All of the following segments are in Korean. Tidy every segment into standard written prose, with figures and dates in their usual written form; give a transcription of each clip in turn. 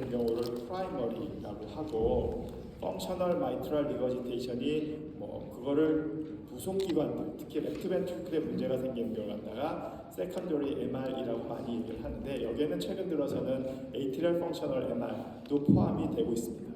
같은 경우를 프라이머리라고 하고, 펑셔널 마이트럴 리거지테이션이 그거를 부속기관들, 특히 레프트 벤트리클에 문제가 생기는 걸 갖다가 세컨더리 MR이라고 많이 얘기를 하는데, 여기에는 최근 들어서는 에이트리얼 펑셔널 MR도 포함이 되고 있습니다.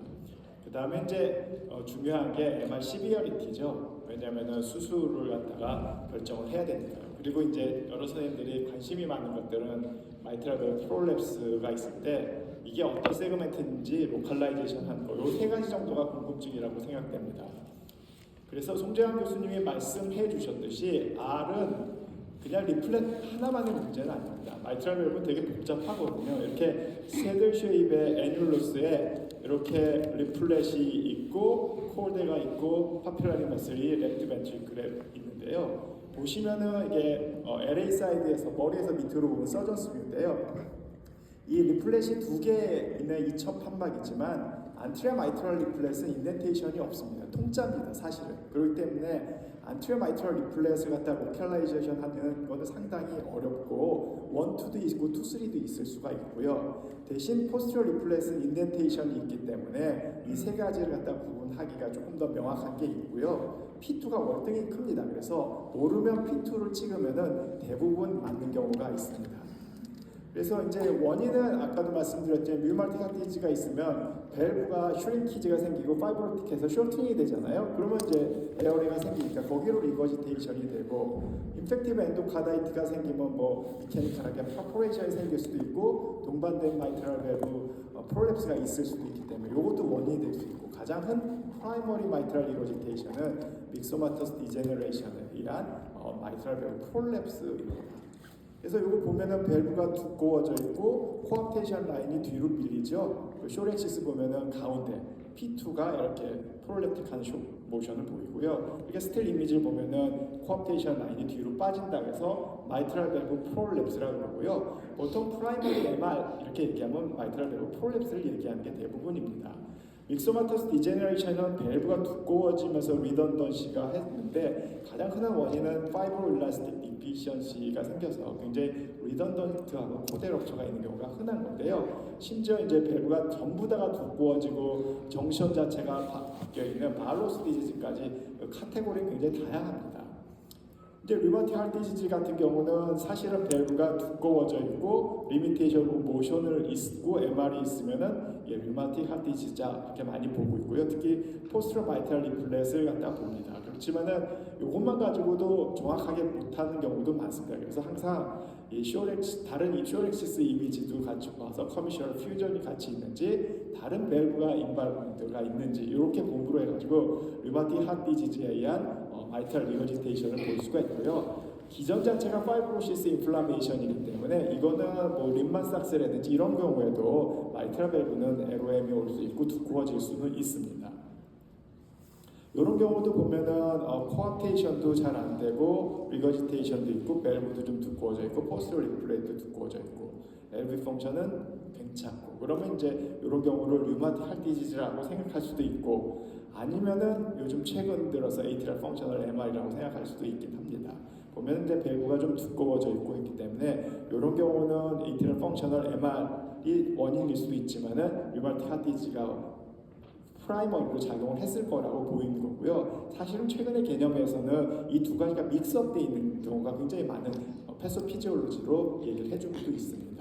그 다음에 이제 중요한 게 MR 시비어리티죠. 왜냐하면 수술을 갖다가 결정을 해야 되니까요. 그리고 이제 여러 선생님들이 관심이 많은 것들은 마이트럴 밸브 프롤랩스가 있을 때 이게 어떤 세그멘트인지 로컬라이제이션 한 거, 요 세 가지 정도가 궁금증이라고 생각됩니다. 그래서 송재환 교수님이 말씀해 주셨듯이 R은 그냥 리플렛 하나만의 문제는 아닙니다. 마이트럴 밸브는 되게 복잡하거든요. 이렇게 새들 쉐입의 애뉴러스에 이렇게 리플렛이 있고 콜드가 있고 파필라리 머슬이 레프트 벤트리클에 있는데요. 보시면은 이게 LA 사이드에서 머리에서 밑으로 보면 서전스인데요. 이 리플렛이 두 개 있는 이첩 판막이지만 안티리어 마이트럴 리플렛은 인덴테이션이 없습니다. 통짜입니다, 사실은. 그렇기 때문에 안티리어 마이트럴 리플렛을 갖다 로컬라이제이션 하는 거는 상당히 어렵고 1, 2도 있고 2, 3도 있을 수가 있고요. 대신 포스티리어 리플렛은 인덴테이션이 있기 때문에 이 세 가지를 갖다 구분하기가 조금 더 명확한 게 있고요. P2가 월등히 큽니다. 그래서 모르면 P2를 찍으면은 대부분 맞는 경우가 있습니다. 그래서 이제 원인은 아까도 말씀드렸지만 류마틱 하티지가 있으면 밸브가 슈링키지가 생기고 파이브로틱해서 쇼팅이 되잖아요. 그러면 이제 에어링가 생기니까 거기로 리거지테이션이 되고, 인펙티브 엔도카다이트가 생기면 미케니컬하게 퍼포레이션이 생길 수도 있고 동반된 마이트럴 밸브 프롤랩스가 있을 수도 있기 때문에 이것도 원인이 될 수 있고, 가장 큰 프라이머리 마이트럴 리거지테이션은 믹소마터스 디제너레이션에 의한 마이트럴 밸브 프롤랩스입니다. 그래서 이거 보면은 밸브가 두꺼워져 있고 코앞테이션 라인이 뒤로 밀리죠. 쇼렉시스 보면은 가운데 P2가 이렇게 프롤랩틱한 모션을 보이고요. 이게 스틸 이미지를 보면은 코앞테이션 라인이 뒤로 빠진다 해서 마이트럴 밸브 프롤랩스라고 그러고요. 보통 프라이머리 MR 이렇게 얘기하면 마이트럴 밸브 프롤랩스를 얘기하는 게 대부분입니다. 믹소마터스 디제너레이션은 밸브가 두꺼워지면서 리던던시가 했는데, 가장 흔한 원인은 파이브로 일라스틱 디피션시가 생겨서 굉장히 리던던트하고 코대 럽처가 있는 경우가 흔한 건데요. 심지어 이제 밸브가 전부 다가 두꺼워지고 정션 자체가 바뀌어 있는 바로스 디지즈까지 카테고리는 굉장히 다양합니다. 이제 류마틱 하트 디지즈 같은 경우는 사실은 밸브가 두꺼워져 있고 리미테이션 모션을 있고 MR이 있으면은 류마틱 하트 디지즈자 이렇게 많이 보고 있고요. 특히 포스트럴 마이트럴 리플렛을 갖다 봅니다. 그렇지만은 이것만 가지고도 정확하게 못하는 경우도 많습니다. 그래서 항상 이 다른 쇼렉시스 이미지도 같이 봐서 커미셔널 퓨전이 같이 있는지, 다른 밸브가 인발먼트가 있는지 이렇게 공부를 해가지고 류마틱 하트 디지즈에 의한 마이트럴 리거지테이션을 볼 수가 있고요. 기전 자체가 파이브로시스 인플라메이션이기 때문에 이거는 림만삭스라든지 이런 경우에도 마이트럴 밸브는 LOM이 올 수 있고 두꺼워질 수는 있습니다. 이런 경우도 보면은 코앞테이션도 잘 안 되고 리거지테이션도 있고 밸브도 좀 두꺼워져 있고 포스티리어 리플렛도 두꺼워져 있고 LV 펑션은 괜찮고, 그러면 이제 이런 경우를 류마틱 하트 디지즈라고 생각할 수도 있고, 아니면은 요즘 최근 들어서 에이트리얼 펑셔널 MR이라고 생각할 수도 있긴 합니다. 보면 이제 밸브가 좀 두꺼워져 있고 있기 때문에 이런 경우는 에이트리얼 펑셔널 MR이 원인일 수도 있지만은 류마틱 하트 디지즈가 프라이머리로 작용을 했을 거라고 보이는 거고요. 사실은 최근의 개념에서는 이 두 가지가 믹스업되어 있는 경우가 굉장히 많은 패소피지올로지로 얘기를 해주고도 있습니다.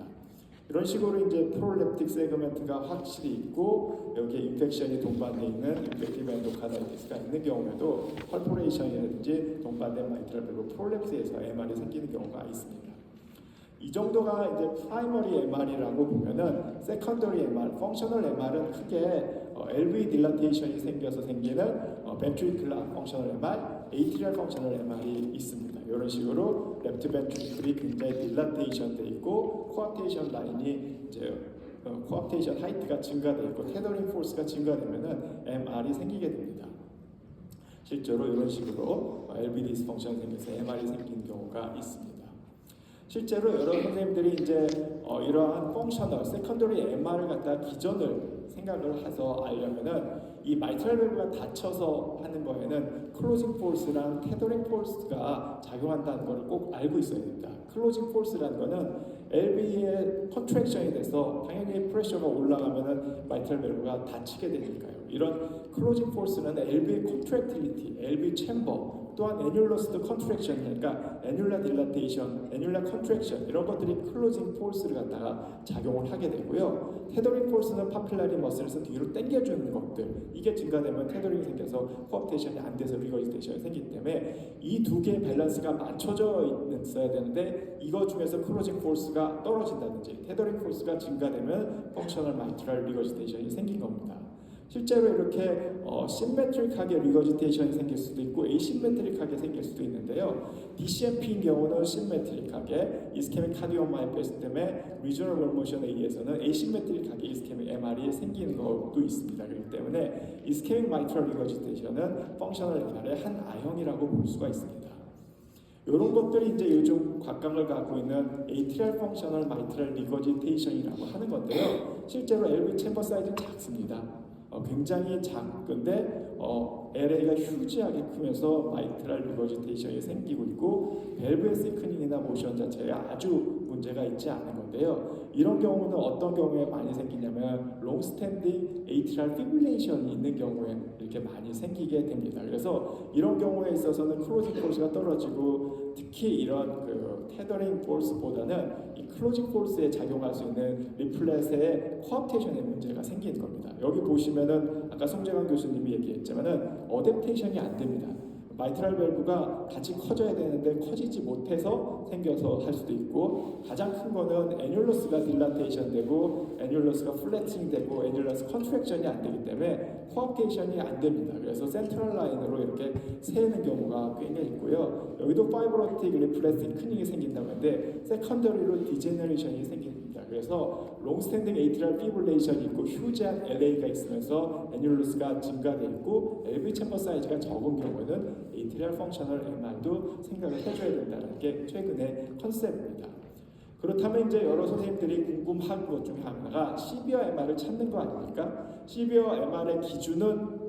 이런 식으로 이제 프롤랩틱 세그멘트가 확실히 있고 여기에 인펙션이 동반되어 있는 인펙티브 엔도카다이티스가 있는 경우에도 펄포레이션이라든지 동반된 마이트럴 밸브 프롤랩스에서 MR이 생기는 경우가 있습니다. 이 정도가 이제 프라이머리 MR이라고 보면은 세컨더리 MR, 펑셔널 MR은 크게 LV 딜라테이션이 생겨서 생기는 벤트리클라 펑셔널 MR, 에이트리얼 펑셔널 MR이 있습니다. 이런 식으로 레프트 벤트리클이 굉장히 딜라테이션 돼 있고 코앞테이션 라인이 이제 코앞테이션 하이트가 증가돼 있고 테더링 포스가 증가되면은 MR이 생기게 됩니다. 실제로 이런 식으로 LV 디스펑션 생겨서 MR이 생기는 경우가 있습니다. 실제로 여러 선생님들이 이제 이러한 펑셔널, 세컨더리 MR을 갖다 기전을 생각을 해서 알려면은 이 마이트럴 밸브가 닫혀서 하는 거에는 클로징 포스랑 테더링 포스가 작용한다는 걸 꼭 알고 있어야 됩니다. 클로징 포스라는 거는 LV의 컨트랙션이 돼서 당연히 프레셔가 올라가면은 마이트럴 밸브가 닫히게 되니까요. 이런 클로징 포스는 LV의 컨트랙틸리티, LV 챔버, 또한 애뉴러스드 컨트랙션, 그러니까 애뉴라 딜라테이션, 애뉴라 컨트랙션 이런 것들이 클로징 포스를 갖다가 작용을 하게 되고요. 테더링 포스는 파필라리 머슬에서 뒤로 당겨주는 것들, 이게 증가되면 테더링이 생겨서 코업테이션이 안 돼서 리거지테이션이 생기기 때문에 이 두 개의 밸런스가 맞춰져 있어야 되는데 이거 중에서 클로징 포스가 떨어진다든지 테더링 포스가 증가되면 펑셔널 마이트럴 리거지테이션이 생긴 겁니다. 실제로 이렇게 심메트릭하게 리거지테이션이 생길 수도 있고 에이심메트릭하게 생길 수도 있는데요. DCMP인 경우는 심메트릭하게 이스케믹 카디오마이패스 때문에 리저널 월모션에 의해서는 에이심메트릭하게 이스케믹 MR이 생기는 것도 있습니다. 그렇기 때문에 이스케믹 마이트럴 리거지테이션은 펑셔널 MR의 한 아형이라고 볼 수가 있습니다. 이런 것들이 이제 요즘 곽감을 갖고 있는 에이트리얼 펑셔널 마이트럴 리거지테이션이라고 하는 건데요. 실제로 LV 챔버 사이즈는 작습니다. 굉장히 작은데 LA가 휴지하게 크면서 마이트럴 리거지테이션이 생기고 있고 밸브의 시크닝이나 모션 자체가 아주 문제가 있지 않은 건데요. 이런 경우는 어떤 경우에 많이 생기냐면 롱스탠딩 에이트리얼 피브릴레이션이 있는 경우에 이렇게 많이 생기게 됩니다. 그래서 이런 경우에 있어서는 클로징 포스가 떨어지고 특히 이런 테더링 포스보다는 이 클로징 포스에 작용할 수 있는 리플렛의 코압테이션의 문제가 생기는 겁니다. 여기 보시면은 아까 송재관 교수님이 얘기했지만은 어댑테이션이 안 됩니다. 마이트럴 밸브가 같이 커져야 되는데 커지지 못해서 생겨서 할 수도 있고 가장 큰 거는 애뉴러스가 딜라테이션 되고 애뉴러스가 플래팅 되고 애뉴러스 컨트랙션이 안 되기 때문에 코압테이션이 안 됩니다. 그래서 센트럴 라인으로 이렇게 새는 경우가 꽤 있고요. 여기도 파이브로틱 리플렛 크닝이 생긴다고 하는데 세컨더리로 디제너레이션이 생깁니다. 그래서 롱스탠딩 에이트리얼 피브릴레이션이 있고 휴지한 LA가 있으면서 애뉴러스가 증가되어 있고 LV 챔버 사이즈가 적은 경우에는 에이트리얼 펑셔널 MR도 생각을 해줘야 된다는 게 최근의 컨셉입니다. 그렇다면 이제 여러 선생님들이 궁금한 것 중에 하나가 CB와 MR을 찾는 거 아닙니까? CB와 MR의 기준은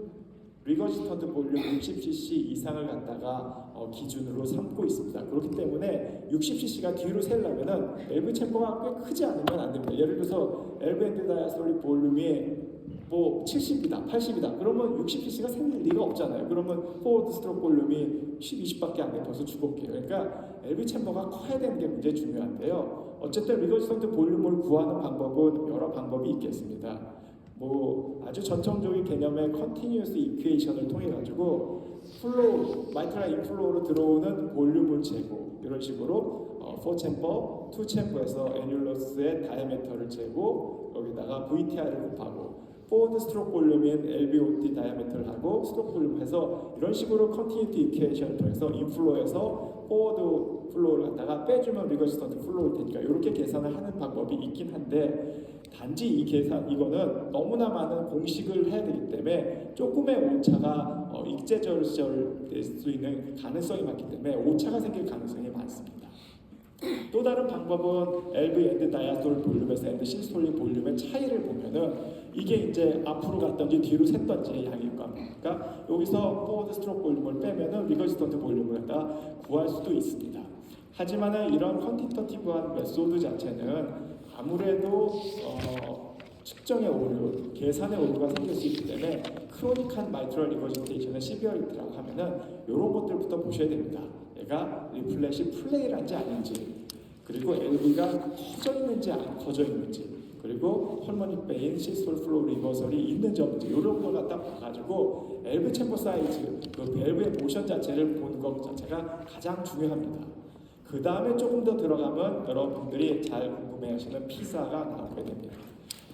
리거지턴트 볼륨 60cc 이상을 갖다가 기준으로 삼고 있습니다. 그렇기 때문에 60cc가 뒤로 세려면은 LV 챔버가 꽤 크지 않으면 안 됩니다. 예를 들어서 LV 엔드 다이아스톨릭 볼륨이 뭐 70이다, 80이다. 그러면 60cc가 생길 리가 없잖아요. 그러면 포워드 스트로크 볼륨이 10, 20밖에 안 돼서 죽을게요. 그러니까 LV 챔버가 커야 되는 게 굉장히 중요한데요. 어쨌든 리거지턴트 볼륨을 구하는 방법은 여러 방법이 있겠습니다. 뭐 아주 전통적인 개념의 컨티뉴어스 이퀘이션을 통해 가지고 플로우, 마이트럴 인플로우로 들어오는 볼륨을 재고 이런 식으로 4챔버, 2챔버에서 애뉴러스의 다이아미터를 재고 여기다가 VTR을 곱하고 포워드 스트로크 볼륨인 LVOT 다이아미터를 하고 스트로크 볼륨 해서 이런 식으로 컨티뉴티 이퀘이션을 통해서 인플로우에서 포워드 플로우를 갖다가 빼주면 리거지턴트 플로우일 테니까 이렇게 계산을 하는 방법이 있긴 한데 단지 이 계산 이거는 너무나 많은 공식을 해야 되기 때문에 조금의 오차가 익제절절 수 있는 가능성이 많기 때문에 오차가 생길 가능성이 많습니다. 또 다른 방법은 LV 엔드 다이아스톨 볼륨에서 엔드 시스톨릭 볼륨의 차이를 보면은 이게 이제 앞으로 갔던지 뒤로 샜던지 양일 겁니까? 여기서 포워드 스트로크 볼륨을 빼면은 리거지턴트 볼륨을 갖다 구할 수도 있습니다. 하지만은 이런 퀀티터티브한 메소드 자체는 아무래도 측정의 오류, 계산의 오류가 생길 수 있기 때문에 크로닉한 마이트럴 리거지테이션의 시비어리티라고 하면은 이런 것들부터 보셔야 됩니다. 얘가 리플렛이 플레이란지 아닌지, 그리고 LV가 커져 있는지 안 커져 있는지, 그리고 헐모닉 베인 시스톨 플로우 리버설이 있는지 없는지 이런 걸 갖다 봐가지고 LV 챔버 사이즈, 그 밸브의 모션 자체를 보는 것 자체가 가장 중요합니다. 그 다음에 조금 더 들어가면 여러분들이 잘 궁금해하시는 피사가 나오게 됩니다.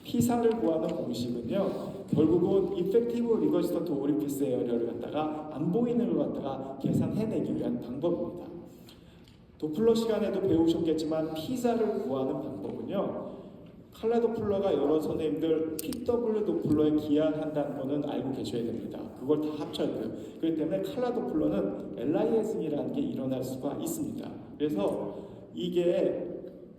피사를 구하는 공식은요, 결국은 이펙티브 리거지턴트 오리피스 에어리어를 갖다가 안 보이는 걸 갖다가 계산해내기 위한 방법입니다. 도플러 시간에도 배우셨겠지만 피사를 구하는 방법은요, 칼라 도플러가 여러 선생님들 PW 도플러에 기한한다는 거는 알고 계셔야 됩니다. 그걸 다 합쳐야 돼요. 그렇기 때문에 칼라 도플러는 엘라이에슨이라는 게 일어날 수가 있습니다. 그래서 이게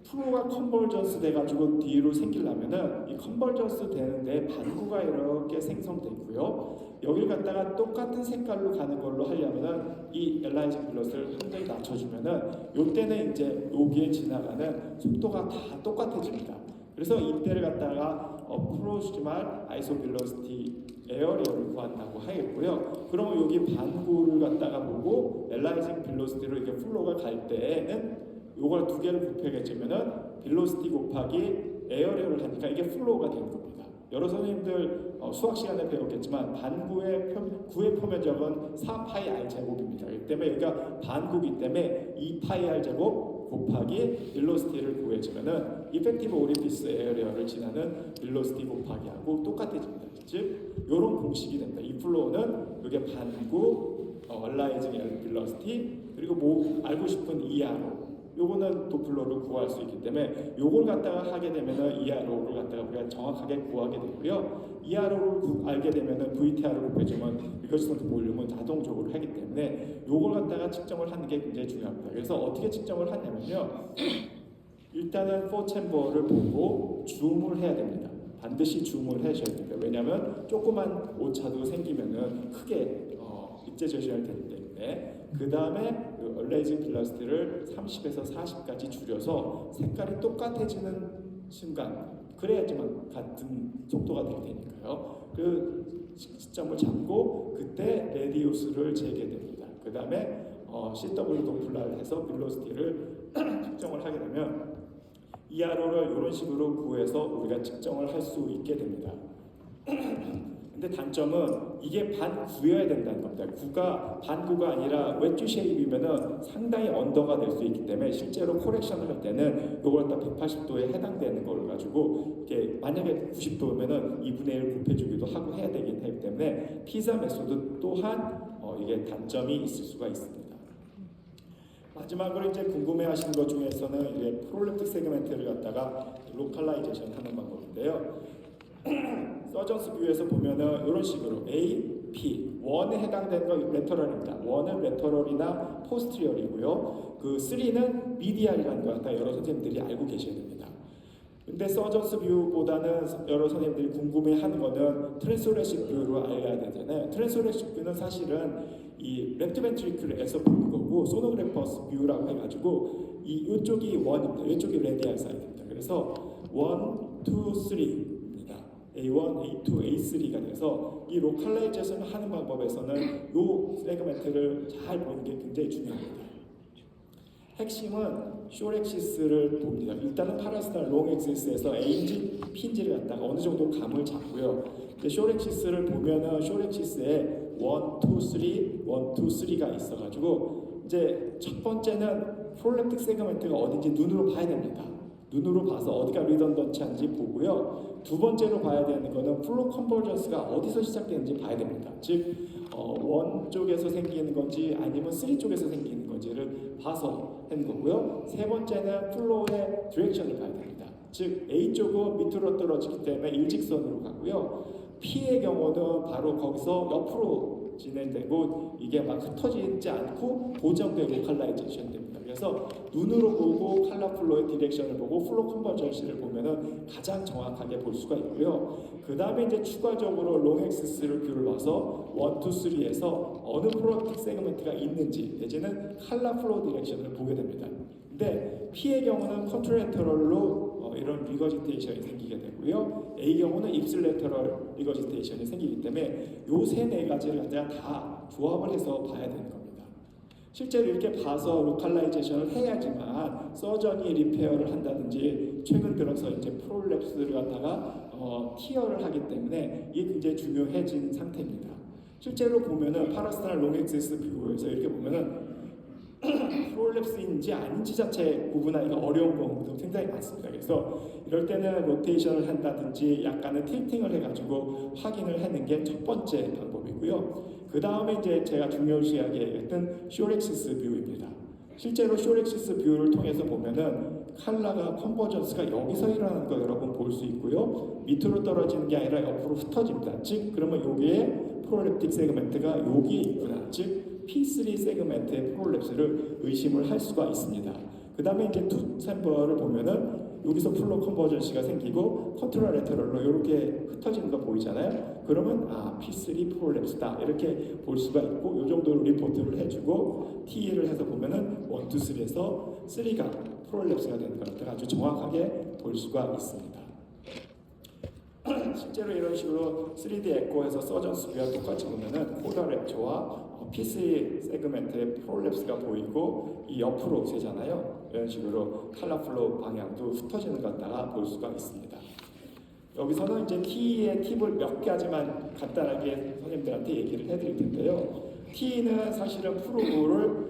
프로가 컨버전스 돼가지고 뒤로 생기려면은 이 컨버전스 되는데 반구가 이렇게 생성되고요. 여기를 갖다가 똑같은 색깔로 가는 걸로 하려면은 이 엘라이징 빌럿을 한정히 낮춰주면은 요때는 이제 여기에 지나가는 속도가 다 똑같아집니다. 그래서 이때를 갖다가 프로시말 아이소 빌로시티 에어리어를 구한다고 하겠고요. 그러면 여기 반구를 갖다가 보고 엘라이징 빌로시티로 이렇게 플로우가 갈 때에는 요걸 두 개를 곱해주면은 빌로시티 곱하기 에어리어를 하니까 이게 플로우가 되는 겁니다. 여러 선생님들 수학 시간에 배웠겠지만 반구의 구의 표면적은 4파이 r 제곱입니다. 그렇기 때문에 여기가 반구이기 때문에 2파이 r 제곱 곱하기 빌로시티를 구해주면은 이펙티브 오리피스 에어리어를 지나는 빌로시티 곱하기하고 똑같아집니다. 즉 이런 공식이 됩니다. 이 플로우는 이게 반구 얼라이징 빌로시티 그리고 뭐 알고 싶은 ERO 요거는 도플러를 구할 수 있기 때문에 요걸 갖다가 하게 되면은 ERO를 갖다가 우리가 정확하게 구하게 되고요. ERO를 알게 되면은 VTR을 곱해주면 리거시던트 볼륨은 자동적으로 하기 때문에 요걸 갖다가 측정을 하는 게 굉장히 중요합니다. 그래서 어떻게 측정을 하냐면요. 일단은 4챔버를 보고 줌을 해야 됩니다. 반드시 줌을 하셔야 됩니다. 왜냐하면 조그만 오차도 생기면은 크게 입제 저지할 되기 때문에 그 다음에 얼레이징 빌로시티를 30에서 40까지 줄여서 색깔이 똑같아지는 순간 그래야지만 같은 속도가 될 테니까요. 그 시점을 잡고 그때 레디우스를 재게 됩니다. 그 다음에 CW 도플러를 해서 빌로시티를 측정을 하게 되면 ERO를 이런 식으로 구해서 우리가 측정을 할 수 있게 됩니다. 근데 단점은 이게 반구여야 된다는 겁니다. 구가 반구가 아니라 웨지 쉐입이면은 상당히 언더가 될 수 있기 때문에 실제로 코렉션을 할 때는 이걸 갖다 180도에 해당되는 걸 가지고 이게 만약에 90도면은 2분의 1 곱해주기도 하고 해야 되기 때문에 피자 메소드 또한 이게 단점이 있을 수가 있습니다. 마지막으로 이제 궁금해하시는 것 중에서는 이제 프롤랩틱 세그멘트를 갖다가 로컬라이제이션 하는 방법인데요. 서전스 뷰에서 보면은 이런 식으로 A, P, 1에 해당되는 건 레터럴입니다. 1은 레터럴이나 포스트리얼이고요. 그 3는 미디알이라는 걸 갖다 여러 선생님들이 알고 계셔야 됩니다. 근데 서전스 뷰보다는 여러 선생님들이 궁금해하는 거는 트랜스오레식 뷰로 알아야 되잖아요. 트랜스오레식 뷰는 사실은 이 랩트 벤트리클에서 보는 거고 소노그래퍼스 뷰라고 해가지고 이쪽이 1입니다. 이쪽이 레디알 사이드입니다. 그래서 1, 2, 3 A1, A2, A3가 돼서 이 로컬라이제이션을 하는 방법에서는 이 세그멘트를 잘 보는 게 굉장히 중요합니다. 핵심은 숏엑시스를 봅니다. 일단은 파라스탈 롱엑시스에서 A인지 P인지를 갖다가 어느 정도 감을 잡고요. 숏엑시스를 보면은 숏엑시스에 1, 2, 3, 1, 2, 3가 있어가지고 이제 첫 번째는 프롤랩틱 세그멘트가 어딘지 눈으로 봐야 됩니다. 눈으로 봐서 어디가 리던던치한지 보고요. 두 번째로 봐야 되는 거는 플로우 컨버전스가 어디서 시작되는지 봐야 됩니다. 즉, 1 쪽에서 생기는 건지 아니면 3 쪽에서 생기는 건지를 봐서 하는 거고요. 세 번째는 플로우의 디렉션을 봐야 됩니다. 즉, A 쪽은 밑으로 떨어지기 때문에 일직선으로 가고요. P의 경우는 바로 거기서 옆으로 진행되고 이게 막 흩어지지 않고 고정되고 로컬라이제이션 됩니다. 그래서 눈으로 보고 컬러 플로우의 디렉션을 보고 플로우 컨버전시를 보면은 가장 정확하게 볼 수가 있고요. 그 다음에 이제 추가적으로 롱엑시스를 뷰를 봐서 1, 2, 3에서 어느 프로젝트 세그먼트가 있는지 내지는 컬러 플로우 디렉션을 보게 됩니다. 근데 P의 경우는 컨트레터럴로 이런 리거지테이션이 생기게 되고요. A 경우는 입슬레터럴 리거지테이션이 생기기 때문에 요 세 네 가지를 가장 다 조합을 해서 봐야 되는 겁니다. 실제로 이렇게 봐서 로컬라이제이션을 해야지만 서전이 리페어를 한다든지 최근 들어서 이제 프롤랩스를 갖다가 티어를 하기 때문에 이게 굉장히 중요해진 상태입니다. 실제로 보면은 파라스탈 롱엑시스 뷰에서 이렇게 보면은 프롤랩스인지 아닌지 자체 구분하기가 어려운 경우도 굉장히 많습니다. 그래서 이럴 때는 로테이션을 한다든지 약간의 틸팅을 해가지고 확인을 하는 게 첫 번째 방법이고요. 그 다음에 이제 제가 중요시하게 했던 숏엑시스 뷰입니다. 실제로 숏엑시스 뷰를 통해서 보면은 컬러가 컨버전스가 여기서 일어나는 거 여러분 볼 수 있고요. 밑으로 떨어지는 게 아니라 옆으로 흩어집니다. 즉 그러면 여기에 프롤랩틱 세그멘트가 여기에 있구나. 즉 P3 세그멘트의 프롤랩스를 의심을 할 수가 있습니다. 그 다음에 이제 투 챔버를 보면은 여기서 플로 컨버전시가 생기고 컨트롤 레터럴로 이렇게 흩어지는 거 보이잖아요. 그러면 P3 프롤랩스다 이렇게 볼 수가 있고 이 정도로 리포트를 해주고 TE를 해서 보면은 1, 2, 3에서 3가 프롤랩스가 되는 것을 아주 정확하게 볼 수가 있습니다. 실제로 이런 식으로 3D 에코에서 서전 수비와 똑같이 보면은 코더 랩처와 P3 세그멘트의 프롤랩스가 보이고 이 옆으로 세잖아요. 이런 식으로 칼라 플로우 방향도 흩어지는 것 같다가 볼 수가 있습니다. 여기서는 이제 T의 팁을 몇 가지만 간단하게 선생님들한테 얘기를 해드릴 텐데요. T는 사실은 프로브를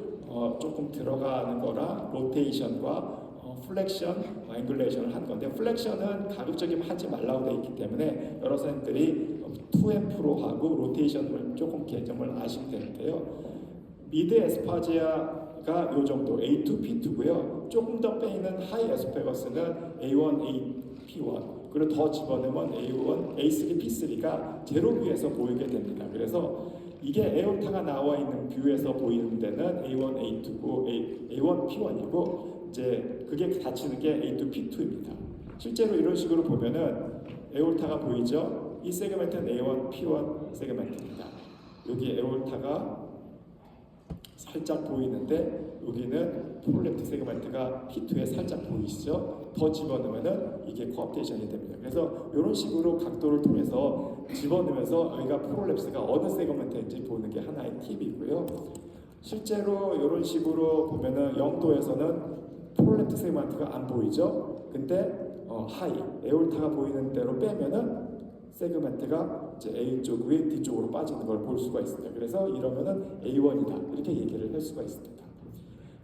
조금 들어가는 거라 로테이션과 플렉션, 앵글레이션을 한 건데 플렉션은 가급적이면 하지 말라고 되어 있기 때문에 여러 선생님들이 2M 하고 로테이션을 조금 개념을 아시면 되는데요. 미드 에스파지아가 이 정도 A2, P2고요. 조금 더 빼있는 하이 에스페거스는 A1, P1 그리고 더 집어넣으면 A1, A3, P3가 제로 뷰에서 보이게 됩니다. 그래서 이게 에올타가 나와 있는 뷰에서 보이는 데는 A1, A2고 A1, P1이고 이제 그게 닫히는 게 A2, P2입니다. 실제로 이런 식으로 보면은 에올타가 보이죠? 이 세그멘트는 A1, P1 세그멘트입니다. 여기 에올타가 살짝 보이는데 여기는 프롤랩틱 세그멘트가 P2에 살짝 보이시죠? 더 집어넣으면은 이게 코업테이션이 됩니다. 그래서 이런 식으로 각도를 통해서 집어넣으면서 여기가 프롤랩스가 어느 세그멘트인지 보는 게 하나의 팁이고요. 실제로 이런 식으로 보면은 0도에서는 프롤랩틱 세그멘트가 안 보이죠? 근데 하이, 에올타가 보이는 대로 빼면은 세그멘트가 이제 A 쪽이 D 쪽으로 빠지는 걸 볼 수가 있습니다. 그래서 이러면은 A1이다 이렇게 얘기를 할 수가 있습니다.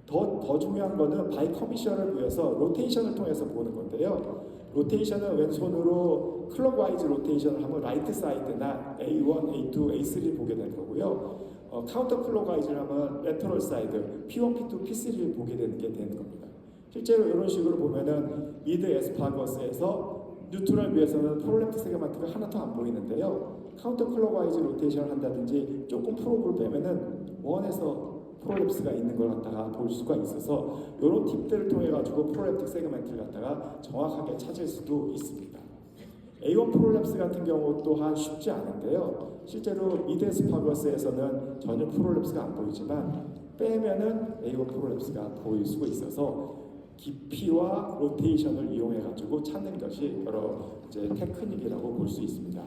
더 중요한 거는 바이 커미션을 위해서 로테이션을 통해서 보는 건데요. 로테이션은 왼손으로 클럭와이즈 로테이션을 하면 라이트 사이드나 A1, A2, A3를 보게 되는 거고요. 카운터 클럭와이즈를 하면 레터럴 사이드 P1, P2, P3를 보게 되는 겁니다. 실제로 이런 식으로 보면은 미드 에스파거스에서 뉴트럴 뷰에서는 프롤랩틱 세그멘트가 하나도 안 보이는데요. 카운터 클럭와이즈 로테이션을 한다든지 조금 프로브를 빼면은 원에서 프롤랩스가 있는 걸 갖다가 볼 수가 있어서 이런 팁들을 통해 가지고 프롤랩틱 세그멘트를 갖다가 정확하게 찾을 수도 있습니다. A1 프롤랩스 같은 경우 또한 쉽지 않은데요. 실제로 미드 에스파거스에서는 전혀 프롤랩스가 안 보이지만 빼면은 A1 프롤랩스가 보일 수가 있어서 깊이와 로테이션을 이용해 가지고 찾는 것이 여러 이제 테크닉이라고 볼 수 있습니다.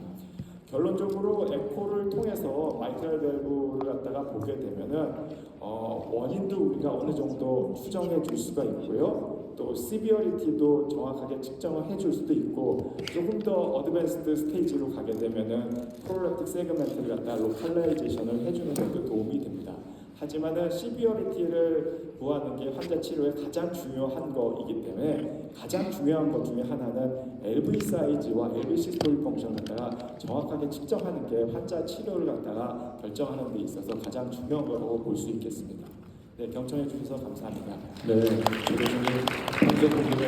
결론적으로 에코를 통해서 마이트럴 밸브를 갖다가 보게 되면은 원인도 우리가 어느 정도 추정해 줄 수가 있고요. 또 시비어리티도 정확하게 측정을 해줄 수도 있고 조금 더 어드밴스드 스테이지로 가게 되면은 프롤랩틱 세그멘트를 갖다 로컬라이제이션을 해주는 것도 도움이 됩니다. 하지만은 시비어리티를 구하는 게 환자 치료의 가장 중요한 거이기 때문에 가장 중요한 것 중에 하나는 LV 사이즈와 LV 시스톨 펑션을 갖다가 정확하게 측정하는 게 환자 치료를 갖다가 결정하는 데 있어서 가장 중요한 거라고 볼 수 있겠습니다. 네, 경청해 주셔서 감사합니다. 네, 우리 환자 고민에